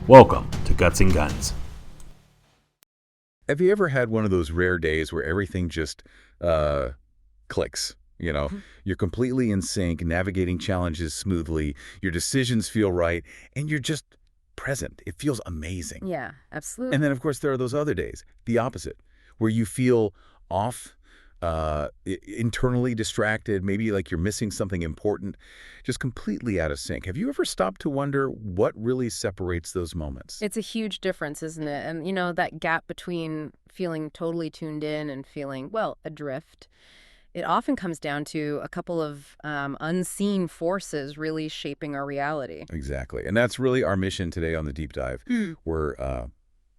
Welcome to Guts and Guns. Have you ever had one of those rare days where everything just clicks? You're completely in sync, navigating challenges smoothly, your decisions feel right, and you're just present. It feels amazing. Yeah, absolutely. And then, of course, there are those other days, the opposite, where you feel off, internally distracted, maybe like you're missing something important, just completely out of sync. Have you ever stopped to wonder what really separates those moments? It's a huge difference, isn't it? And, that gap between feeling totally tuned in and feeling, well, adrift, it often comes down to a couple of unseen forces really shaping our reality. Exactly. And that's really our mission today on the Deep Dive. We're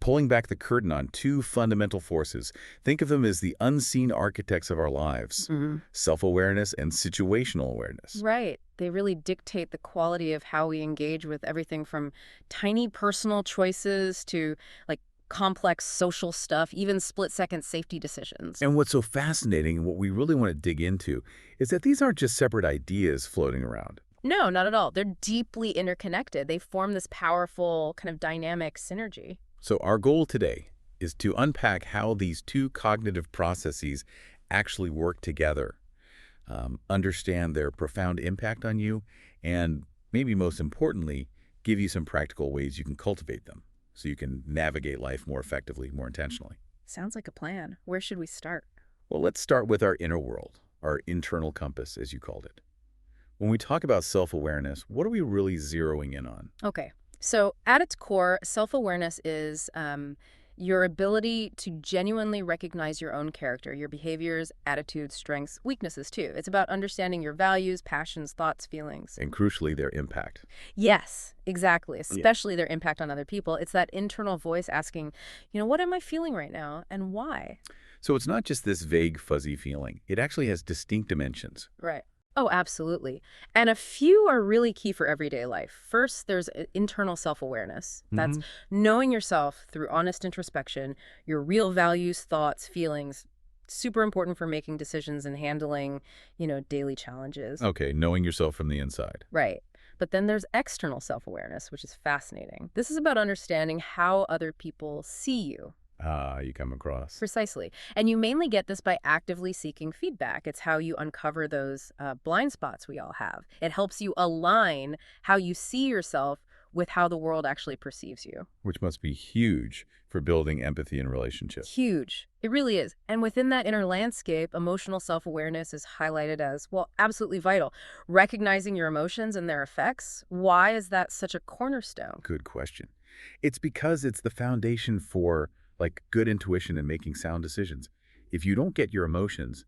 pulling back the curtain on two fundamental forces. Think of them as the unseen architects of our lives, self-awareness and situational awareness. Right. They really dictate the quality of how we engage with everything from tiny personal choices to, like, complex social stuff, even split-second safety decisions. And what's so fascinating and what we really want to dig into is that these aren't just separate ideas floating around. No, not at all. They're deeply interconnected. They form this powerful kind of dynamic synergy. So our goal today is to unpack how these two cognitive processes actually work together, understand their profound impact on you, and maybe most importantly, give you some practical ways you can cultivate them so you can navigate life more effectively, more intentionally. Sounds like a plan. Where should we start? Well, let's start with our inner world, our internal compass, as you called it. When we talk about self-awareness, what are we really zeroing in on? Okay. So at its core, self-awareness is your ability to genuinely recognize your own character, your behaviors, attitudes, strengths, weaknesses too. It's about understanding your values, passions, thoughts, feelings. And crucially, their impact. Yes, exactly. Especially their impact on other people. It's that internal voice asking, what am I feeling right now and why? So it's not just this vague, fuzzy feeling. It actually has distinct dimensions. Right. Oh, absolutely. And a few are really key for everyday life. First, there's internal self-awareness. That's knowing yourself through honest introspection, your real values, thoughts, feelings. Super important for making decisions and handling, daily challenges. Okay, knowing yourself from the inside. Right. But then there's external self-awareness, which is fascinating. This is about understanding how other people see you. You come across. Precisely. And you mainly get this by actively seeking feedback. It's how you uncover those blind spots we all have. It helps you align how you see yourself with how the world actually perceives you. Which must be huge for building empathy in relationships. Huge. It really is. And within that inner landscape, emotional self-awareness is highlighted as, well, absolutely vital. Recognizing your emotions and their effects, why is that such a cornerstone? Good question. It's because it's the foundation for good intuition and making sound decisions. If you don't get your emotions,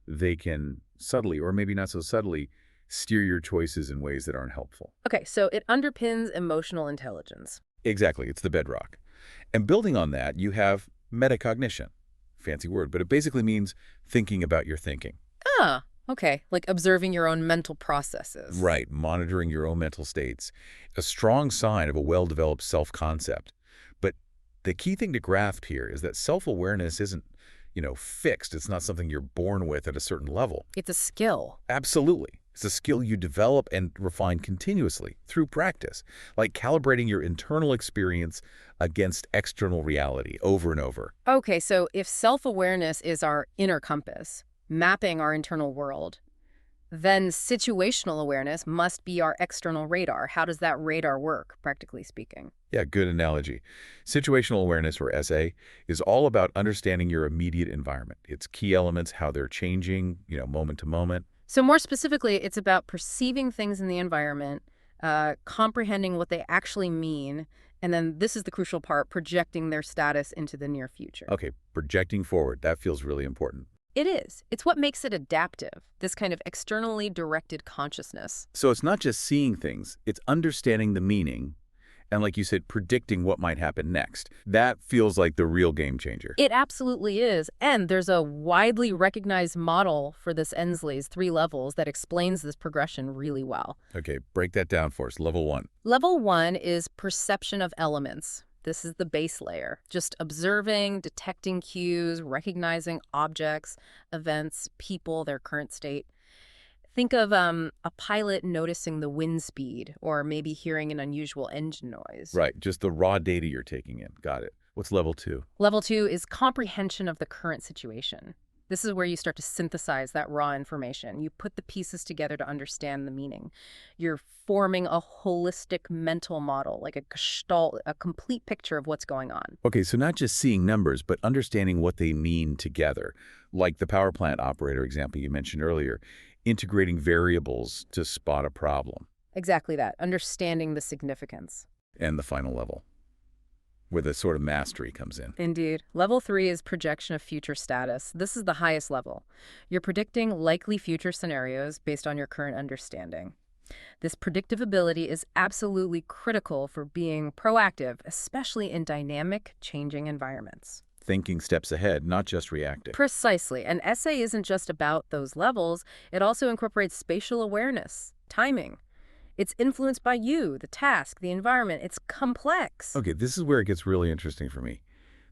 they can subtly, or maybe not so subtly, steer your choices in ways that aren't helpful. Okay, so it underpins emotional intelligence. Exactly, it's the bedrock. And building on that, you have metacognition. Fancy word, but it basically means thinking about your thinking. Ah, okay, like observing your own mental processes. Right, monitoring your own mental states. A strong sign of a well-developed self-concept. But the key thing to grasp here is that self-awareness isn't, fixed. It's not something you're born with at a certain level. It's a skill. Absolutely. It's a skill you develop and refine continuously through practice, like calibrating your internal experience against external reality over and over. Okay, so if self-awareness is our inner compass, mapping our internal world, then situational awareness must be our external radar. How does that radar work, practically speaking? Yeah, good analogy. Situational awareness, or SA, is all about understanding your immediate environment, its key elements, how they're changing, moment to moment. So more specifically, it's about perceiving things in the environment, comprehending what they actually mean, and then this is the crucial part, projecting their status into the near future. Okay, projecting forward, that feels really important. It is. It's what makes it adaptive, this kind of externally directed consciousness. So it's not just seeing things, it's understanding the meaning, and like you said, predicting what might happen next. That feels like the real game changer. It absolutely is. And there's a widely recognized model for this Ensley's 3 levels that explains this progression really well. Okay, break that down for us. Level 1. Level 1 is perception of elements. This is the base layer, just observing, detecting cues, recognizing objects, events, people, their current state. Think of a pilot noticing the wind speed or maybe hearing an unusual engine noise. Right, just the raw data you're taking in. Got it. What's level 2? Level 2 is comprehension of the current situation. This is where you start to synthesize that raw information. You put the pieces together to understand the meaning. You're forming a holistic mental model, like a gestalt, a complete picture of what's going on. Okay, so not just seeing numbers, but understanding what they mean together, like the power plant operator example you mentioned earlier, integrating variables to spot a problem. Exactly that, understanding the significance. And the final level, where the sort of mastery comes in. Indeed. Level 3 is projection of future status. This is the highest level. You're predicting likely future scenarios based on your current understanding. This predictive ability is absolutely critical for being proactive, especially in dynamic, changing environments. Thinking steps ahead, not just reacting. Precisely. An essay isn't just about those levels. It also incorporates spatial awareness, timing. It's influenced by you, the task, the environment. It's complex. Okay, this is where it gets really interesting for me.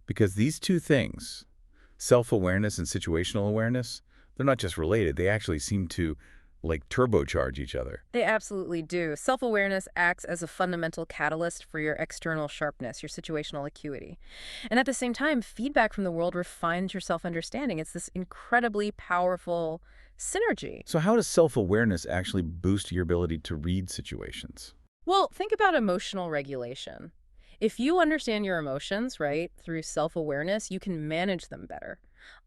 Because these two things, self-awareness and situational awareness, they're not just related. They actually seem to, like, turbocharge each other. They absolutely do. Self-awareness acts as a fundamental catalyst for your external sharpness, your situational acuity. And at the same time, feedback from the world refines your self-understanding. It's this incredibly powerful synergy. So how does self-awareness actually boost your ability to read situations? Well, think about emotional regulation. If you understand your emotions, right, through self-awareness, you can manage them better.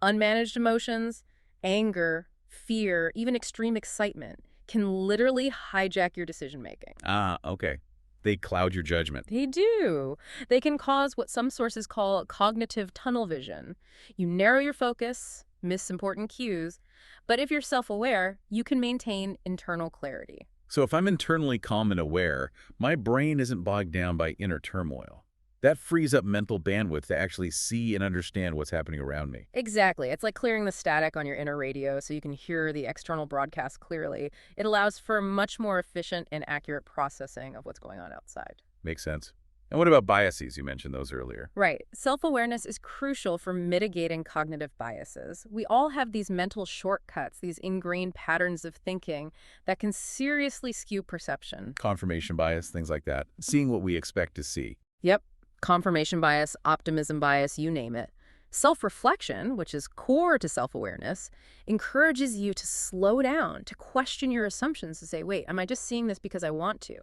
Unmanaged emotions, anger, fear, even extreme excitement can literally hijack your decision-making. Ah, okay. They cloud your judgment. They do. They can cause what some sources call cognitive tunnel vision. You narrow your focus, miss important cues, but if you're self-aware, you can maintain internal clarity. So if I'm internally calm and aware, my brain isn't bogged down by inner turmoil. That frees up mental bandwidth to actually see and understand what's happening around me. Exactly. It's like clearing the static on your inner radio so you can hear the external broadcast clearly. It allows for much more efficient and accurate processing of what's going on outside. Makes sense. And what about biases? You mentioned those earlier. Right. Self-awareness is crucial for mitigating cognitive biases. We all have these mental shortcuts, these ingrained patterns of thinking that can seriously skew perception. Confirmation bias, things like that. Seeing what we expect to see. Yep. Confirmation bias, optimism bias, you name it. Self-reflection, which is core to self-awareness, encourages you to slow down, to question your assumptions, to say, wait, am I just seeing this because I want to?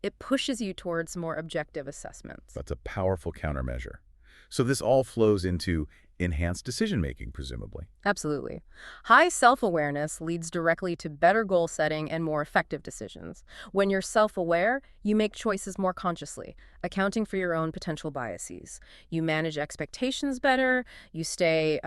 It pushes you towards more objective assessments. That's a powerful countermeasure. So this all flows into enhanced decision-making, presumably. Absolutely. High self-awareness leads directly to better goal setting and more effective decisions. When you're self-aware, you make choices more consciously, accounting for your own potential biases. You manage expectations better. You stay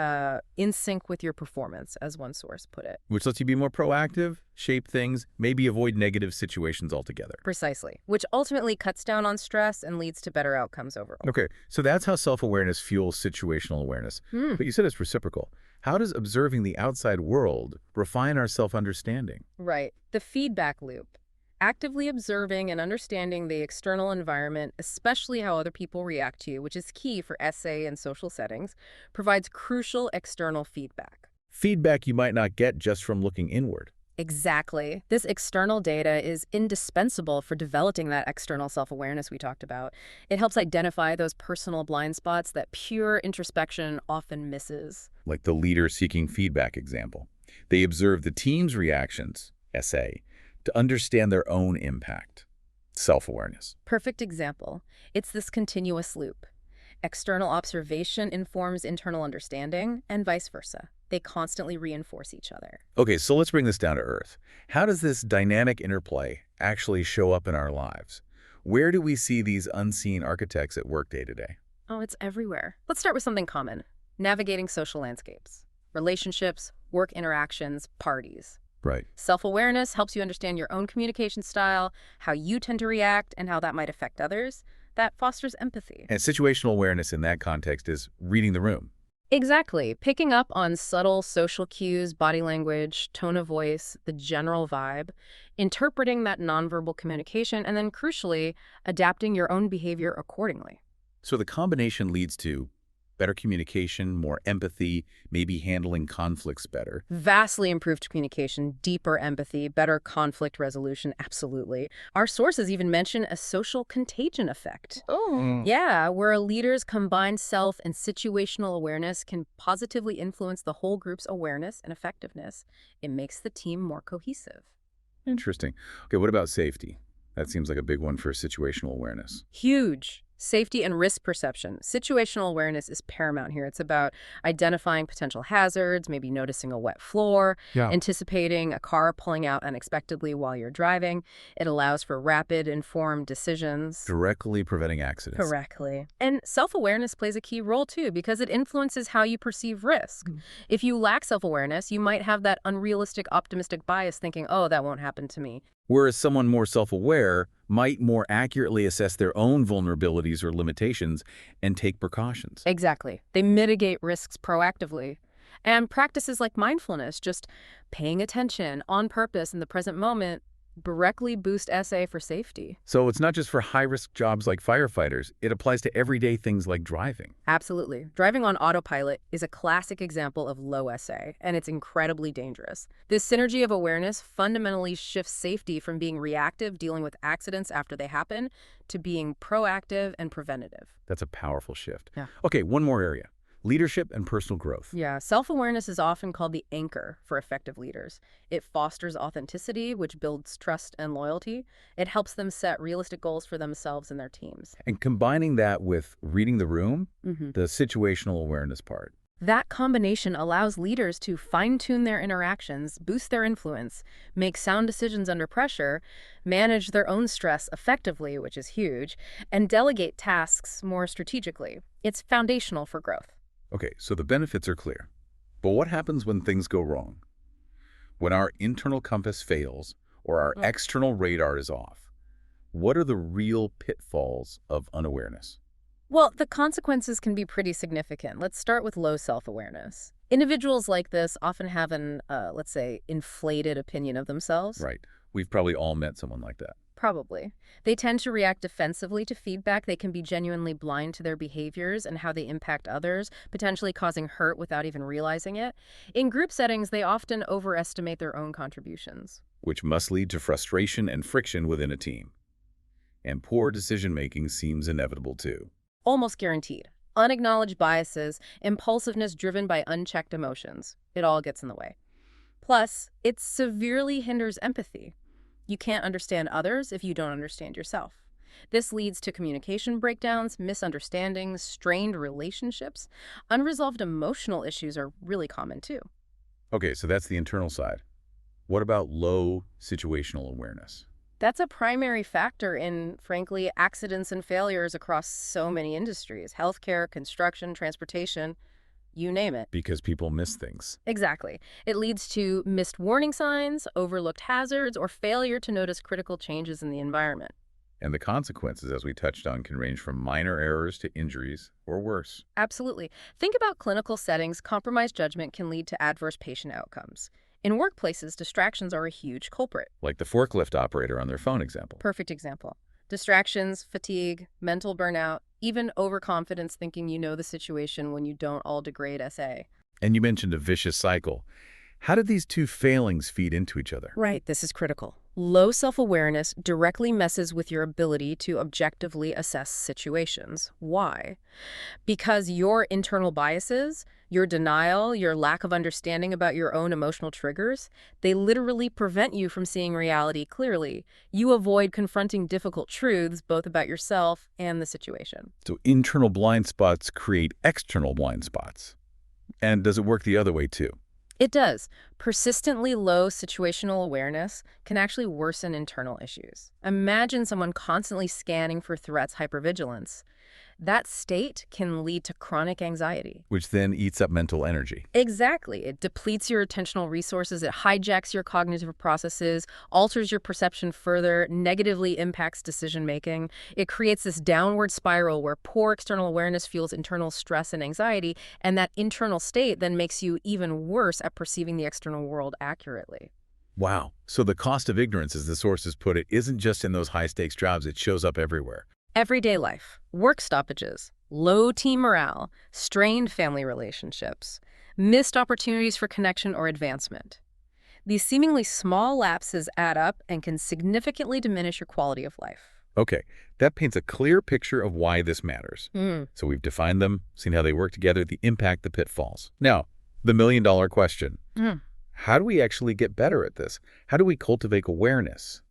in sync with your performance, as one source put it. Which lets you be more proactive, shape things, maybe avoid negative situations altogether. Precisely, which ultimately cuts down on stress and leads to better outcomes overall. Okay, so that's how self-awareness fuels situational awareness. But you said it's reciprocal. How does observing the outside world refine our self-understanding? Right. The feedback loop. Actively observing and understanding the external environment, especially how other people react to you, which is key for essay and social settings, provides crucial external feedback. Feedback you might not get just from looking inward. Exactly. This external data is indispensable for developing that external self-awareness we talked about. It helps identify those personal blind spots that pure introspection often misses. Like the leader seeking feedback example. They observe the team's reactions, SA, to understand their own impact. Self-awareness. Perfect example. It's this continuous loop. External observation informs internal understanding, and vice versa. They constantly reinforce each other. Okay, so let's bring this down to earth. How does this dynamic interplay actually show up in our lives? Where do we see these unseen architects at work day to day? Oh, it's everywhere. Let's start with something common. Navigating social landscapes. Relationships, work interactions, parties. Right. Self-awareness helps you understand your own communication style, how you tend to react, and how that might affect others. That fosters empathy. And situational awareness in that context is reading the room. Exactly. Picking up on subtle social cues, body language, tone of voice, the general vibe, interpreting that nonverbal communication, and then crucially, adapting your own behavior accordingly. So the combination leads to better communication, more empathy, maybe handling conflicts better. Vastly improved communication, deeper empathy, better conflict resolution, absolutely. Our sources even mention a social contagion effect. Oh. Yeah, where a leader's combined self and situational awareness can positively influence the whole group's awareness and effectiveness. It makes the team more cohesive. Interesting. Okay, what about safety? That seems like a big one for situational awareness. Huge. Safety and risk perception. Situational awareness is paramount here. It's about identifying potential hazards, maybe noticing a wet floor, Yeah. anticipating a car pulling out unexpectedly while you're driving. It allows for rapid, informed decisions. Directly preventing accidents. Correctly. And self-awareness plays a key role too because it influences how you perceive risk. If you lack self-awareness, you might have that unrealistic, optimistic bias thinking, oh, that won't happen to me. Whereas someone more self-aware might more accurately assess their own vulnerabilities or limitations and take precautions. Exactly. They mitigate risks proactively. And practices like mindfulness, just paying attention on purpose in the present moment, directly boost SA for safety. So it's not just for high-risk jobs like firefighters. It applies to everyday things like driving. Absolutely. Driving on autopilot is a classic example of low SA, and it's incredibly dangerous. This synergy of awareness fundamentally shifts safety from being reactive, dealing with accidents after they happen, to being proactive and preventative. That's a powerful shift. Yeah. Okay, one more area. Leadership and personal growth. Yeah, self-awareness is often called the anchor for effective leaders. It fosters authenticity, which builds trust and loyalty. It helps them set realistic goals for themselves and their teams. And combining that with reading the room, Mm-hmm. the situational awareness part. That combination allows leaders to fine-tune their interactions, boost their influence, make sound decisions under pressure, manage their own stress effectively, which is huge, and delegate tasks more strategically. It's foundational for growth. Okay, so the benefits are clear. But what happens when things go wrong? When our internal compass fails or our external radar is off? What are the real pitfalls of unawareness? Well, the consequences can be pretty significant. Let's start with low self-awareness. Individuals like this often have an, let's say, inflated opinion of themselves. Right. We've probably all met someone like that. Probably. They tend to react defensively to feedback. They can be genuinely blind to their behaviors and how they impact others, potentially causing hurt without even realizing it. In group settings, they often overestimate their own contributions. Which must lead to frustration and friction within a team. And poor decision-making seems inevitable too. Almost guaranteed. Unacknowledged biases, impulsiveness driven by unchecked emotions. It all gets in the way. Plus, it severely hinders empathy. You can't understand others if you don't understand yourself. This leads to communication breakdowns, misunderstandings, strained relationships. Unresolved emotional issues are really common too. Okay, so that's the internal side. What about low situational awareness? That's a primary factor in, frankly, accidents and failures across so many industries: healthcare, construction, transportation, you name it. Because people miss things. Exactly. It leads to missed warning signs, overlooked hazards, or failure to notice critical changes in the environment. And the consequences, as we touched on, can range from minor errors to injuries or worse. Absolutely. Think about clinical settings. Compromised judgment can lead to adverse patient outcomes. In workplaces, distractions are a huge culprit. Like the forklift operator on their phone example. Perfect example. Distractions, fatigue, mental burnout, even overconfidence thinking you know the situation when you don't all degrade SA. And you mentioned a vicious cycle. How did these two failings feed into each other? Right, this is critical. Low self-awareness directly messes with your ability to objectively assess situations. Why? Because your internal biases, your denial, your lack of understanding about your own emotional triggers, they literally prevent you from seeing reality clearly. You avoid confronting difficult truths both about yourself and the situation. So internal blind spots create external blind spots. And does it work the other way too? It does. Persistently low situational awareness can actually worsen internal issues. Imagine someone constantly scanning for threats, hypervigilance. That state can lead to chronic anxiety. Which then eats up mental energy. Exactly. It depletes your attentional resources, it hijacks your cognitive processes, alters your perception further, negatively impacts decision-making. It creates this downward spiral where poor external awareness fuels internal stress and anxiety, and that internal state then makes you even worse at perceiving the external world accurately. Wow. So the cost of ignorance, as the sources put it, isn't just in those high-stakes jobs. It shows up everywhere. Everyday life, work stoppages, low team morale, strained family relationships, missed opportunities for connection or advancement. These seemingly small lapses add up and can significantly diminish your quality of life. Okay, that paints a clear picture of why this matters. Hmm. So we've defined them, seen how they work together, the impact, the pitfalls. Now, the million-dollar question. Hmm. How do we actually get better at this? How do we cultivate awareness?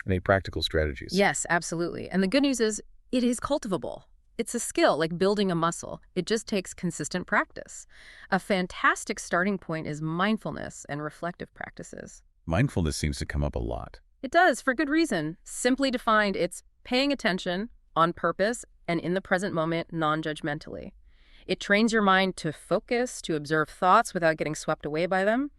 Any practical strategies? Yes, absolutely. And the good news is it is cultivable. It's a skill, like building a muscle. It just takes consistent practice. A fantastic starting point is mindfulness and reflective practices. Mindfulness seems to come up a lot. It does, for good reason. Simply defined, it's paying attention on purpose and in the present moment non-judgmentally. It trains your mind to focus, to observe thoughts without getting swept away by them.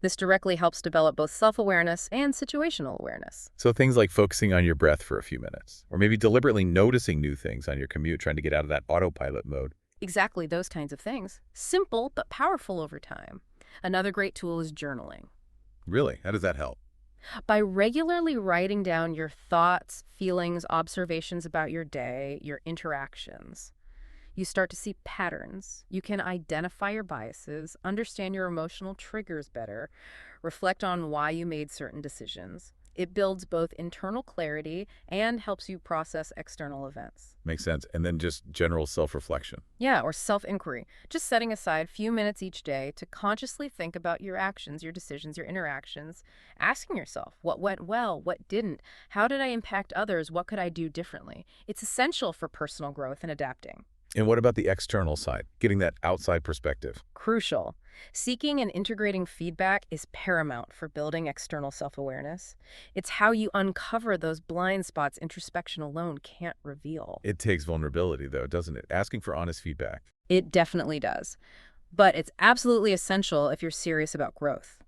This directly helps develop both self-awareness and situational awareness. So things like focusing on your breath for a few minutes, or maybe deliberately noticing new things on your commute, trying to get out of that autopilot mode. Exactly those kinds of things. Simple, but powerful over time. Another great tool is journaling. Really? How does that help? By regularly writing down your thoughts, feelings, observations about your day, your interactions, you start to see patterns. You can identify your biases, understand your emotional triggers better, reflect on why you made certain decisions. It builds both internal clarity and helps you process external events. Makes sense. And then just general self-reflection. Yeah, or self-inquiry. Just setting aside a few minutes each day to consciously think about your actions, your decisions, your interactions, asking yourself, what went well, what didn't, how did I impact others, what could I do differently? It's essential for personal growth and adapting. And what about the external side? Getting that outside perspective. Crucial. Seeking and integrating feedback is paramount for building external self-awareness. It's how you uncover those blind spots introspection alone can't reveal. It takes vulnerability, though, doesn't it? Asking for honest feedback. It definitely does. But it's absolutely essential if you're serious about growth.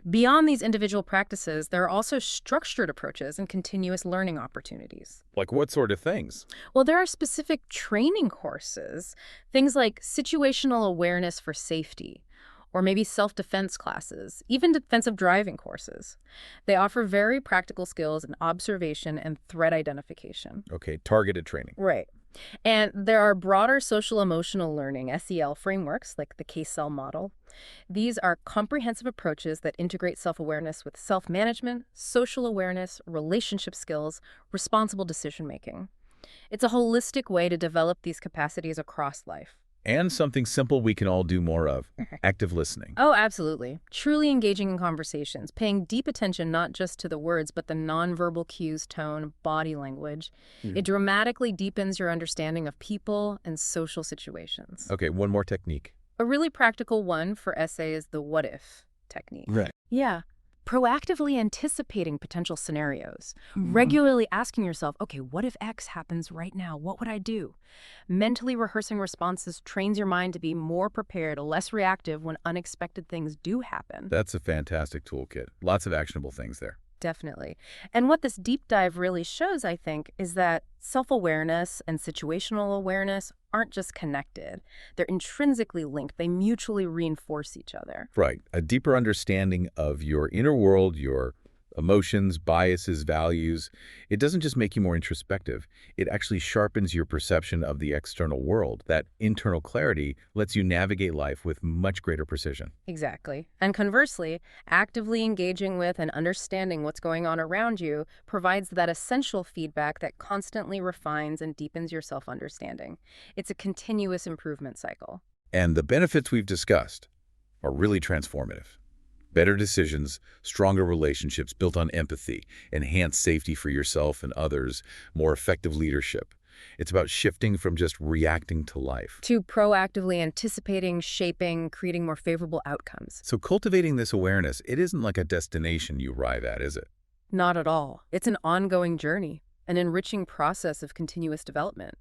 Beyond these individual practices, there are also structured approaches and continuous learning opportunities. Like what sort of things? Well, there are specific training courses, things like situational awareness for safety, or maybe self-defense classes, even defensive driving courses. They offer very practical skills in observation and threat identification. Okay, targeted training. Right. And there are broader social-emotional learning, SEL, frameworks like the K-cell model. These are comprehensive approaches that integrate self-awareness with self-management, social awareness, relationship skills, responsible decision-making. It's a holistic way to develop these capacities across life. And something simple we can all do more of, active listening. Oh, absolutely. Truly engaging in conversations, paying deep attention not just to the words, but the nonverbal cues, tone, body language. It dramatically deepens your understanding of people and social situations. Okay, one more technique. A really practical one for essay is the what if technique. Right. Yeah. Proactively anticipating potential scenarios. Regularly asking yourself, okay, what if X happens right now? What would I do? Mentally rehearsing responses trains your mind to be more prepared, less reactive when unexpected things do happen. That's a fantastic toolkit. Lots of actionable things there. Definitely. And what this deep dive really shows, I think, is that self-awareness and situational awareness aren't just connected. They're intrinsically linked. They mutually reinforce each other. Right. A deeper understanding of your inner world, your emotions, biases, values. It doesn't just make you more introspective. It actually sharpens your perception of the external world. That internal clarity lets you navigate life with much greater precision. Exactly. And conversely, actively engaging with and understanding what's going on around you provides that essential feedback that constantly refines and deepens your self-understanding. It's a continuous improvement cycle. And the benefits we've discussed are really transformative. Better decisions, stronger relationships built on empathy, enhanced safety for yourself and others, more effective leadership. It's about shifting from just reacting to life. To proactively anticipating, shaping, creating more favorable outcomes. So cultivating this awareness, it isn't like a destination you arrive at, is it? Not at all. It's an ongoing journey, an enriching process of continuous development.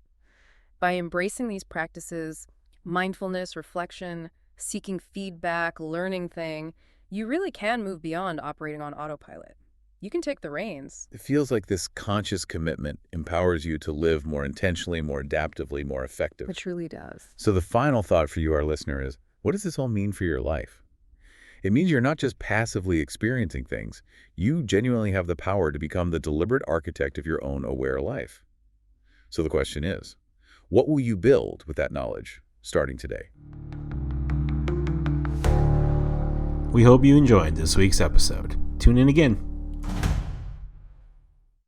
By embracing these practices, mindfulness, reflection, seeking feedback, learning things, you really can move beyond operating on autopilot. You can take the reins. It feels like this conscious commitment empowers you to live more intentionally, more adaptively, more effective. It truly does. So the final thought for you, our listener, is, what does this all mean for your life? It means you're not just passively experiencing things. You genuinely have the power to become the deliberate architect of your own aware life. So the question is, What will you build with that knowledge starting today? We hope you enjoyed this week's episode. Tune in again.